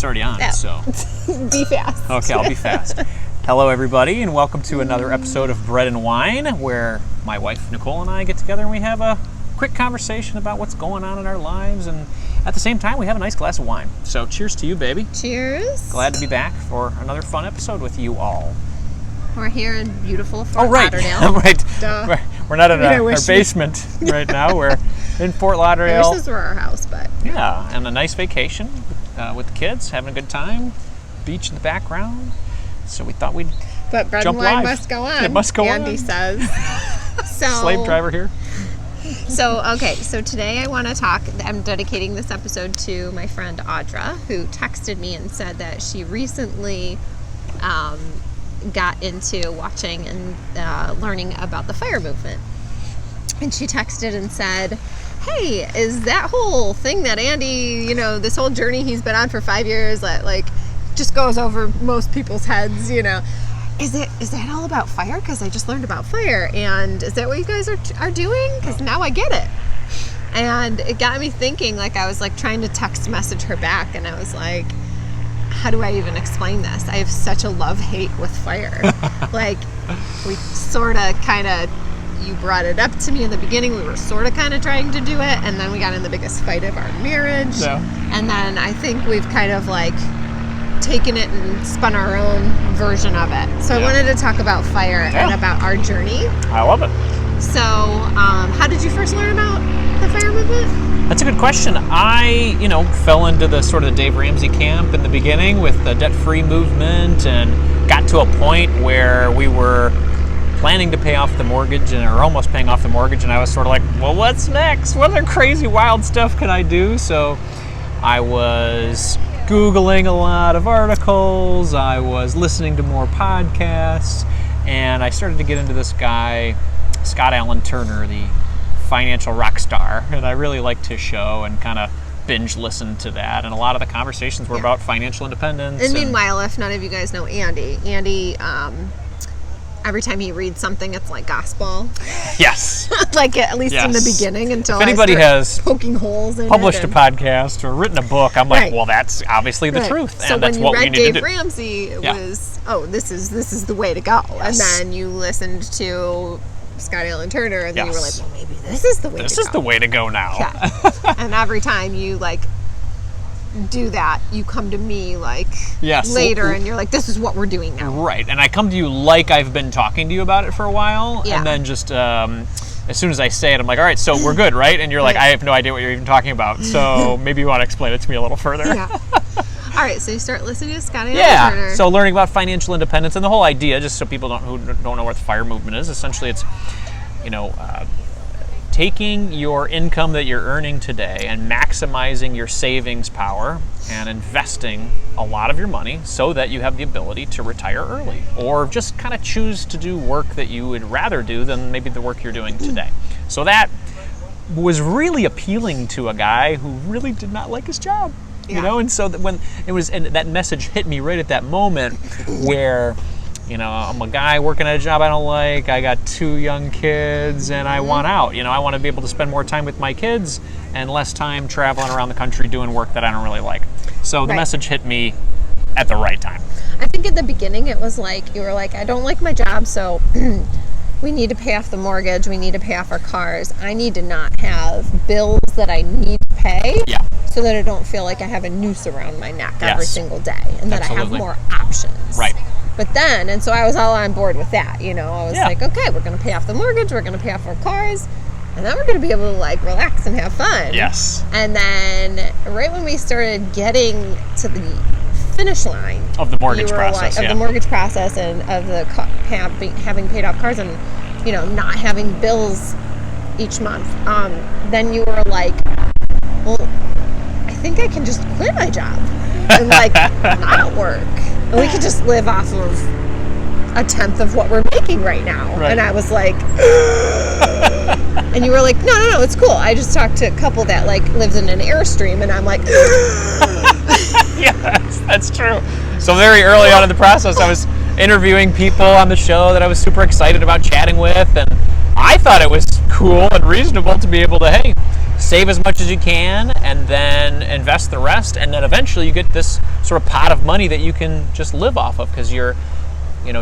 It's already on, so. Be fast. Okay, I'll be fast. Hello, everybody, and welcome to another episode of Bread and Wine, where my wife, Nicole, and I get together and we have a quick conversation about what's going on in our lives, and at the same time, we have a nice glass of wine. So cheers to you, baby. Cheers. Glad to be back for another fun episode with you all. We're here in beautiful Fort Lauderdale. Right. Duh. We're not in our basement right now. We're in Fort Lauderdale. I wish this were our house, but... Yeah, and a nice vacation with the kids, having a good time. Beach in the background. So we thought we'd But bread jump and wine live. must go on. It must go Andy on. says. So, Slave driver here. So today I want to talk, I'm dedicating this episode to my friend Audra, who texted me and said that she recently got into watching and learning about the FIRE movement. And she texted and said, hey, is that whole thing that Andy, this whole journey he's been on for 5 years that just goes over most people's heads, is that all about FIRE? Because I just learned about FIRE, and is that what you guys are doing? Because now I get it. And it got me thinking, I was trying to text message her back, and I was like, how do I even explain this? I have such a love-hate with FIRE. We sort of you brought it up to me in the beginning. We were sort of kind of trying to do it, and then we got in the biggest fight of our marriage. Yeah. And then I think we've kind of taken it and spun our own version of it. So I wanted to talk about FIRE and about our journey. I love it. So how did you first learn about the FIRE movement? That's a good question. I, fell into the sort of the Dave Ramsey camp in the beginning with the debt-free movement, and got to a point where we were planning to pay off the mortgage or almost paying off the mortgage, and I was sort of like, well, what's next? What other crazy wild stuff can I do? So I was Googling a lot of articles, I was listening to more podcasts, and I started to get into this guy, Scott Alan Turner, the financial rock star, and I really liked his show and kind of binge listened to that, and a lot of the conversations were about financial independence. And meanwhile, if none of you guys know Andy, every time he reads something, it's like gospel. Yes. At least in the beginning, until if anybody has poking holes in published it a podcast or written a book, I'm like, well, that's obviously the truth, so and that's when what we you need read to Dave do. Ramsey, it was, this is the way to go. Yes. And then you listened to Scott Alan Turner, and then you were like, well, maybe this is the way to go. This is the way to go now. Yeah. And every time you do that, you come to me later, and you're like, this is what we're doing now. Right, and I come to you like I've been talking to you about it for a while, and then just as soon as I say it, I'm like, all right, so we're good, right? And you're like, I have no idea what you're even talking about, so maybe you want to explain it to me a little further. Yeah. All right, so you start listening to Scott Alan Turner. So learning about financial independence, and the whole idea, just so people who don't know what the FIRE movement is, essentially it's, taking your income that you're earning today and maximizing your savings power and investing a lot of your money so that you have the ability to retire early, or just kind of choose to do work that you would rather do than maybe the work you're doing today. So that was really appealing to a guy who really did not like his job, and so that when it was, and that message hit me right at that moment where, I'm a guy working at a job I don't like, I got 2 young kids, and I want out. I want to be able to spend more time with my kids and less time traveling around the country doing work that I don't really like. So the message hit me at the right time. I think at the beginning it was you were like, I don't like my job, so we need to pay off the mortgage, we need to pay off our cars. I need to not have bills that I need to pay so that I don't feel like I have a noose around my neck every single day, and that I have more options. Right. But then, and so I was all on board with that, I was like, okay, we're going to pay off the mortgage, we're going to pay off our cars, and then we're going to be able to relax and have fun. Yes. And then right when we started getting to the finish line of the mortgage process, the mortgage process, and of the having paid off cars, and not having bills each month, then you were like, well, I think I can just quit my job and not work. And we could just live off of 1/10 of what we're making right now. Right. And I was like, and you were like, no, it's cool. I just talked to a couple that lives in an Airstream, and I'm like, yes, that's true. So very early on in the process, I was interviewing people on the show that I was super excited about chatting with, and I thought it was cool and reasonable to be able to, save as much as you can and then invest the rest, and then eventually you get this sort of pot of money that you can just live off of because you're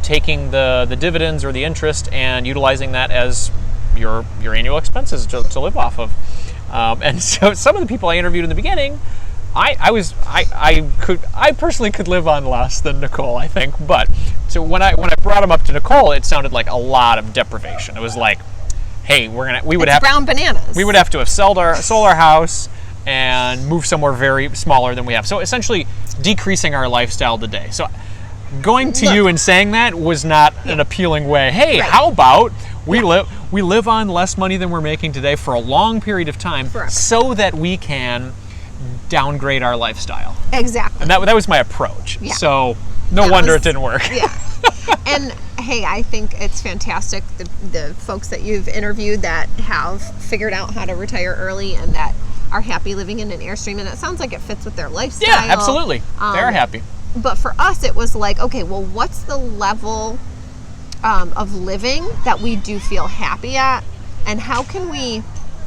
taking the dividends or the interest and utilizing that as your annual expenses to live off of. And so some of the people I interviewed in the beginning, I personally could live on less than Nicole, I think. But so when I brought them up to Nicole, it sounded like a lot of deprivation. It was like, hey, we would have brown bananas. We would have to have sold our house and move somewhere very smaller than we have. So essentially decreasing our lifestyle today. So going to you and saying that was not an appealing way. Hey, how about we live on less money than we're making today for a long period of time so that we can downgrade our lifestyle. Exactly. And that was my approach. Yeah. So no wonder it didn't work. Yeah. And hey, I think it's fantastic the folks that you've interviewed that have figured out how to retire early and that are happy living in an Airstream, and it sounds like it fits with their lifestyle. Yeah, absolutely. They're happy. But for us, it was like, okay, well, what's the level of living that we do feel happy at, and how can we,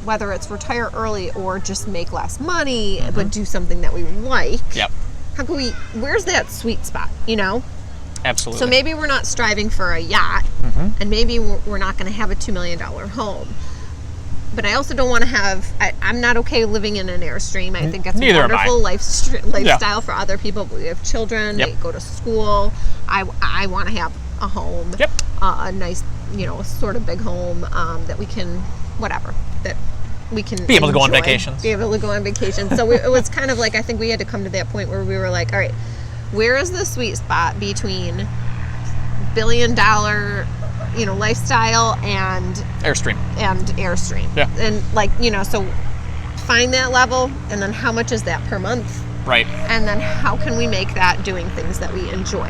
whether it's retire early or just make less money, but do something that we like? Yep. How can we? Where's that sweet spot? Absolutely. So maybe we're not striving for a yacht, and maybe we're not going to have a $2 million home. But I also don't want to have. I'm not okay living in an Airstream. I think that's a wonderful lifestyle for other people. But we have children. They go to school. I want to have a home. Yep. A nice, sort of big home that we can be able to go on vacations. Be able to go on vacation. So it was kind of like, I think we had to come to that point where we were like, all right, where is the sweet spot between $1 billion, lifestyle and Airstream. Yeah. And so find that level, and then how much is that per month? Right. And then how can we make that doing things that we enjoy?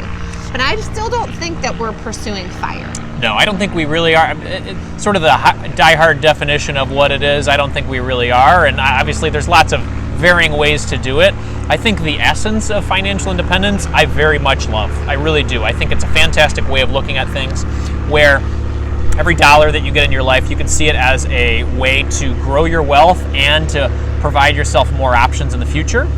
But I still don't think that we're pursuing fire. No, I don't think we really are. It's sort of the diehard definition of what it is. I don't think we really are. And obviously there's lots of varying ways to do it. I think the essence of financial independence, I very much love. I really do. I think it's a fantastic way of looking at things where every dollar that you get in your life, you can see it as a way to grow your wealth and to provide yourself more options in the future.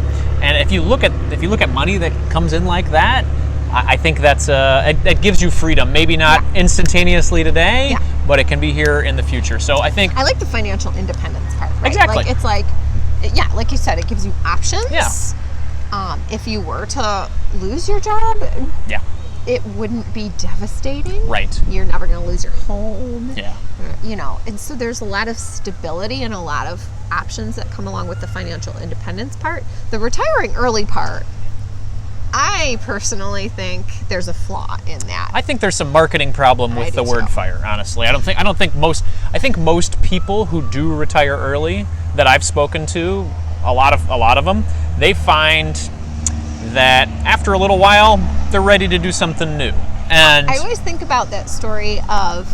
And if you look at money that comes in like that, I think that gives you freedom. Maybe not instantaneously today, but it can be here in the future. So I think I like the financial independence part. Right? Exactly. Like it's like, like you said, it gives you options. Yeah. If you were to lose your job, it wouldn't be devastating. Right. You're never going to lose your home. Yeah. And so there's a lot of stability and a lot of options that come along with the financial independence part. The retiring early part, I personally think there's a flaw in that. I think there's some marketing problem with the word fire, honestly. I think most people who do retire early that I've spoken to, a lot of them, they find that after a little while they're ready to do something new. And I always think about that story of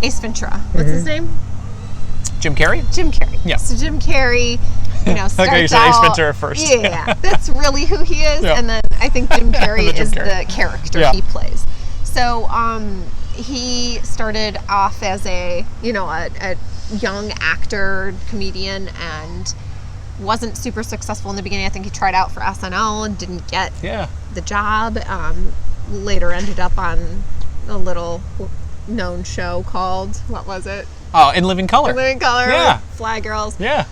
Ace Ventura. What's his name? Jim Carrey? Jim Carrey. Yeah. So Jim Carrey, starts like you said Ace Ventura first. Yeah, that's really who he is. Yeah. And then I think Jim Carrey is the character he plays. So he started off as a young actor, comedian, and wasn't super successful in the beginning. I think he tried out for SNL and didn't get the job. Later ended up on a little known show called, what was it? Oh, In Living Color. In Living Color. Yeah. Fly Girls. Yeah.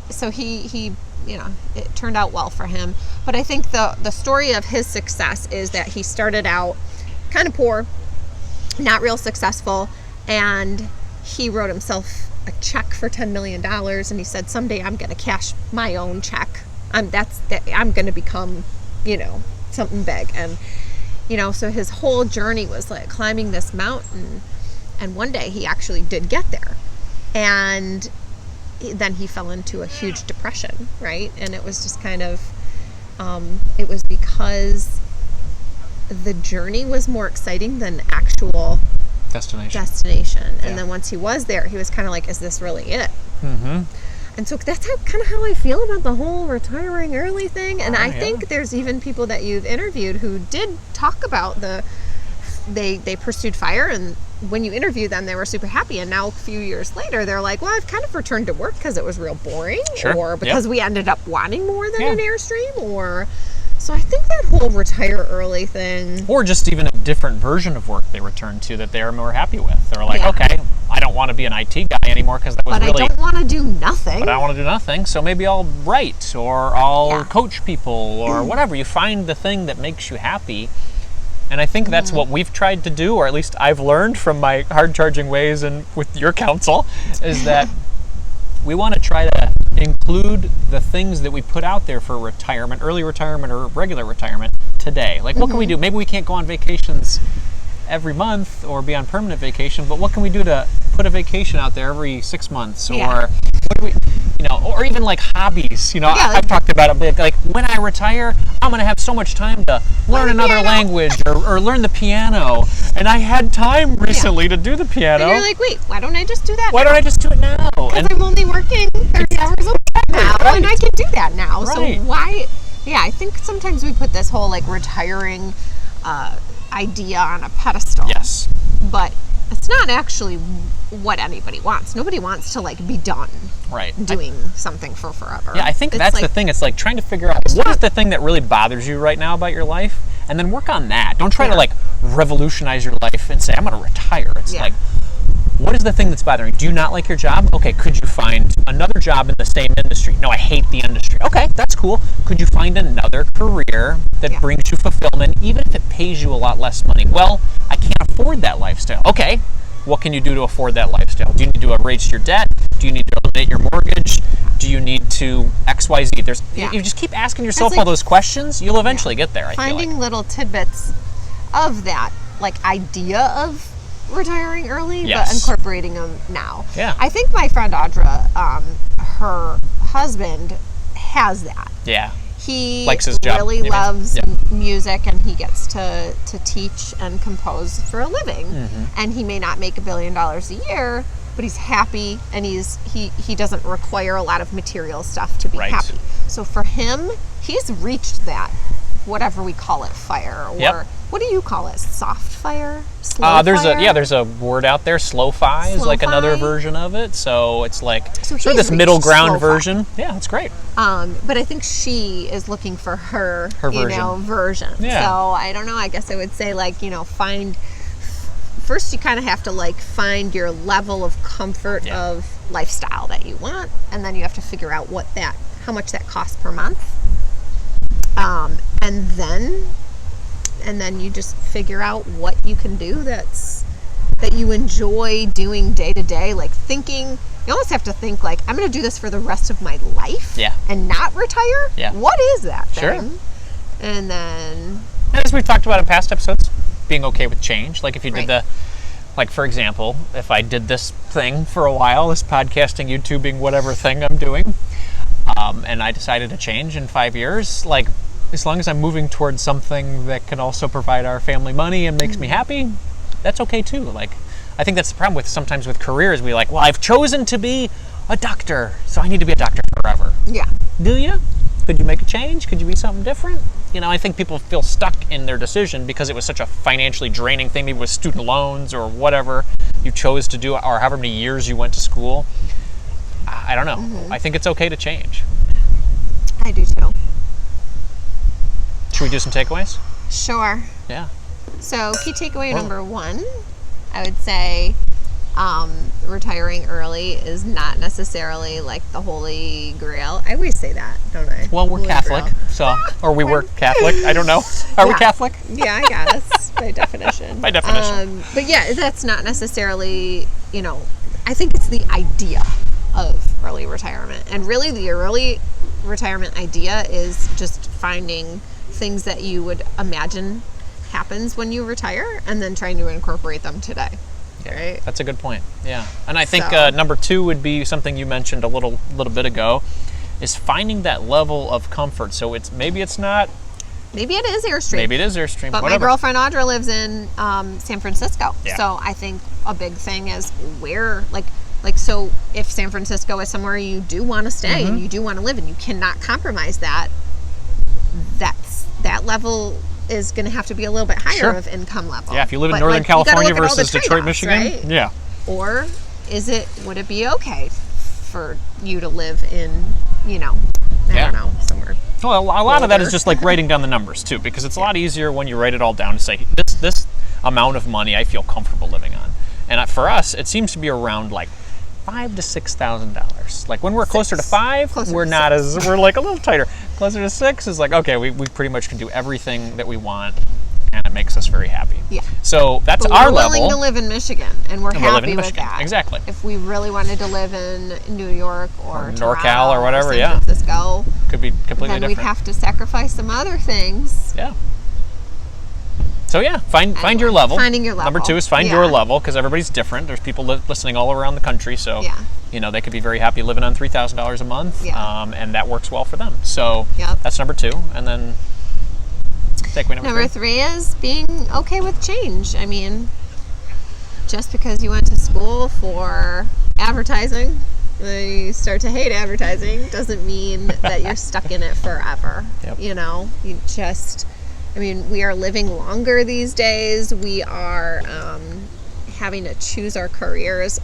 So he it turned out well for him. But I think the story of his success is that he started out kind of poor, not real successful, and he wrote himself a check for $10 million, and he said, someday I'm going to cash my own check. I'm going to become, something big. And, so his whole journey was like climbing this mountain. And one day he actually did get there. And then he fell into a huge depression, right? And it was just kind of, it was because the journey was more exciting than actual destination. And then once he was there, he was kind of like, is this really it? Mm-hmm. And so that's kind of how I feel about the whole retiring early thing. And I think there's even people that you've interviewed who did talk about they pursued fire and when you interviewed them, they were super happy. And now a few years later, they're like, well, I've kind of returned to work because it was real boring. Sure. Or because we ended up wanting more than Yeah. an Airstream. Or so I think that whole retire early thing. Or just even a different version of work they return to that they're more happy with. They're like, Yeah. okay, I don't want to be an IT guy anymore because that was But really... I don't want to do nothing. But I don't want to do nothing, so maybe I'll write or I'll Yeah. coach people or whatever. You find the thing that makes you happy. And I think that's what we've tried to do, or at least I've learned from my hard-charging ways and with your counsel, is that we want to try to include the things that we put out there for retirement, early retirement or regular retirement today. Like, what can we do? Maybe we can't go on vacations every month or be on permanent vacation, but what can we do to put a vacation out there every 6 months? Yeah. Or what do we, or even like hobbies. Yeah, I've talked about it big. Like, when I retire, I'm going to have so much time to learn another language or learn the piano. And I had time recently to do the piano. And you're like, wait, why don't I just do that Why don't I just do it now? Because I'm only working 30 hours a week now, Right. and I can do that now. Right. So why? Yeah, I think sometimes we put this whole like retiring idea on a pedestal. Yes. But it's not actually what anybody wants. Nobody wants to like be done Right. doing something for forever. Yeah, I think It's that's like, the thing. It's like trying to figure out what is the thing that really bothers you right now about your life, and then work on that. Don't try to like revolutionize your life and say, I'm going to retire. It's Yeah. like, what is the thing that's bothering you? Do you not like your job? Okay, could you find another job in the same industry? No, I hate the industry. Okay, that's cool. Could you find another career that brings you fulfillment, even if it pays you a lot less money? Well, I can't afford that lifestyle. Okay, what can you do to afford that lifestyle? Do you need to erase your debt? Do you need to eliminate your mortgage? Do you need to XYZ? You just keep asking yourself like all those questions, you'll eventually get there, I feel finding like. little tidbits of that like idea of retiring early, Yes. but incorporating them now. Yeah. I think my friend Audra, her husband has that. Yeah. He Likes his job, really you mean? loves Yeah. music, and he gets to teach and compose for a living. Mm-hmm. And he may not make $1 billion a year, but he's happy, and he doesn't require a lot of material stuff to be Right. happy. So for him, he's reached that, whatever we call it, fire, or Yep. what do you call it? Soft fire? Slow There's fire? a word out there. Slow-fi is like another Slow-fi. version of it. So it's like So sort of he's this middle ground slow-fi. version. Yeah, it's great. But I think she is looking for her version. Yeah. So I don't know. I guess I would say first you kind of have to like find your level of comfort Yeah. of lifestyle that you want, and then you have to figure out how much that costs per month. And then you just figure out what you can do that you enjoy doing day to day, like thinking. You almost have to think like, I'm going to do this for the rest of my life, Yeah. and not retire. Yeah. What is that thing? Sure. And then And as we've talked about in past episodes, being okay with change. Like if you did Right. like for example, if I did this thing for a while, this podcasting, YouTubing, whatever thing I'm doing, and I decided to change in 5 years, like as long as I'm moving towards something that can also provide our family money and makes me happy, that's okay too. Like, I think that's the problem sometimes with careers. We like, well, I've chosen to be a doctor, so I need to be a doctor forever. yeah, Do you? Could you make a change? Could you be something different? I think people feel stuck in their decision because it was such a financially draining thing, maybe with student loans or whatever you chose to do, or however many years you went to school. I don't know. Mm-hmm. I think it's okay to change. I do too. Should we do some takeaways? Sure. Yeah. So key takeaway number 1, I would say retiring early is not necessarily like the holy grail. I always say that, don't I? Well, we're Holy Catholic, grail. or we were Catholic. I don't know. Are we Yeah. Catholic? Yeah, I guess by definition. By definition. But yeah, that's not necessarily, I think it's the idea of early retirement. And really the early retirement idea is just finding things that you would imagine happens when you retire and then trying to incorporate them today. Right? That's a good point. Yeah. And I think So- number 2 would be something you mentioned a little bit ago, is finding that level of comfort. So maybe it's not. Maybe it is Airstream. Maybe it is Airstream. But whatever. my girlfriend Audra lives in San Francisco. Yeah. So I think a big thing is where, so if San Francisco is somewhere you do want to stay and you do want to live and you cannot compromise that level is going to have to be a little bit higher Sure. of income level. Yeah, if you live in But, Northern like, you gotta California look at all the versus Detroit, trade-offs, Michigan, right? yeah. Or would it be okay for you to live in, I don't know, somewhere? Well, a lot of that is older. just like writing down the numbers too, because it's a lot easier when you write it all down to say this amount of money I feel comfortable living on. And for us, it seems to be around like $5,000 to $6,000. Like when we're closer to five, Closer we're to not six. we're like a little tighter. Closer to six is like, okay, we pretty much can do everything that we want, and it makes us very happy. Yeah. So that's But our we're willing level. to live in Michigan, and we're And we're living happy in with Michigan. that. Exactly. If we really wanted to live in New York or NorCal Toronto or whatever, San yeah. Francisco, Could be completely then different. we'd have to sacrifice some other things. Yeah. So yeah, find your level. Finding your level. Number 2 is find Yeah. your level, because everybody's different. There's people listening all around the country, so Yeah. they could be very happy living on $3,000 a month, Yeah. and that works well for them. So Yep. that's number 2, and then takeaway number Number 3. 3 is being okay with change. I mean, just because you went to school for advertising, you start to hate advertising, doesn't mean that you're stuck in it forever. Yep. We are living longer these days. We are having to choose our careers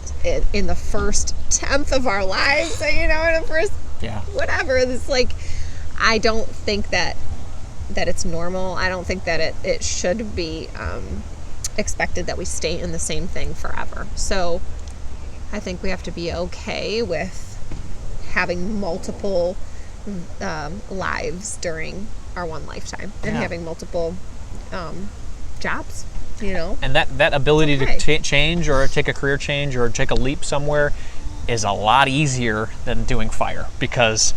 in the first 10th of our lives, in the first whatever. It's like, I don't think that it's normal. I don't think that it should be expected that we stay in the same thing forever. So I think we have to be okay with having multiple lives during our one lifetime, and having multiple jobs, And that ability Okay. to change, or take a career change, or take a leap somewhere is a lot easier than doing fire, because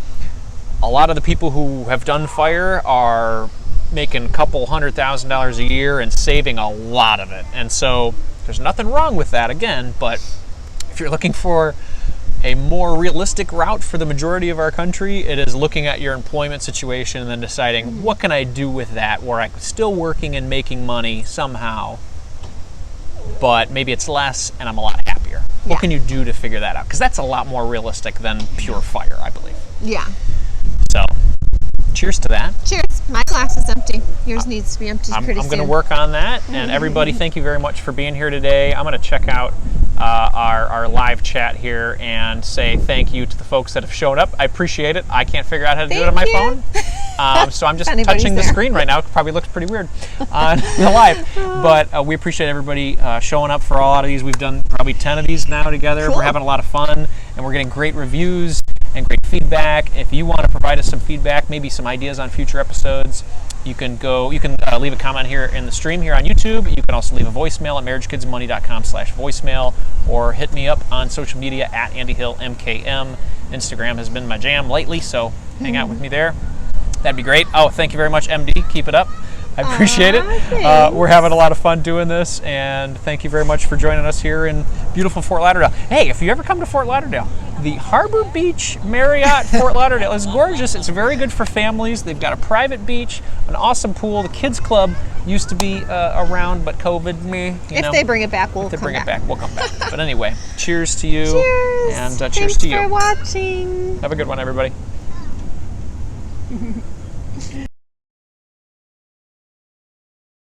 a lot of the people who have done fire are making a couple $100,000 a year and saving a lot of it. And so there's nothing wrong with that, again, but if you're looking for a more realistic route for the majority of our country, it is looking at your employment situation and then deciding, what can I do with that where I'm still working and making money somehow, but maybe it's less and I'm a lot happier. What can you do to figure that out? Because that's a lot more realistic than pure fire, I believe. Yeah. So, cheers to that. Cheers. My glass is empty. Yours needs to be empty pretty soon. I'm going to work on that. And everybody, thank you very much for being here today. I'm going to check out our live chat here and say thank you to the folks that have shown up. I appreciate it. I can't figure out how to do it on my phone. So I'm just touching the screen right now. It probably looks pretty weird on the live. But we appreciate everybody showing up for a lot of these. We've done probably 10 of these now together. Cool. We're having a lot of fun, and we're getting great reviews and great feedback. If you want to provide us some feedback, maybe some ideas on future episodes, you can leave a comment here in the stream here on YouTube. You can also leave a voicemail at marriagekidsmoney.com/voicemail, or hit me up on social media at AndyHillMKM. Instagram has been my jam lately, so hang out with me there. That'd be great. Oh, thank you very much, MD. Keep it up. I appreciate it. We're having a lot of fun doing this, and thank you very much for joining us here in beautiful Fort Lauderdale. Hey, if you ever come to Fort Lauderdale, the Harbor Beach Marriott Fort Lauderdale is gorgeous. It's very good for families. They've got a private beach, an awesome pool. The kids club used to be around, but COVID, If they bring it back, we'll come back. We'll come back. But anyway, cheers to you. Cheers. And cheers Thanks to you. for watching. Have a good one, everybody.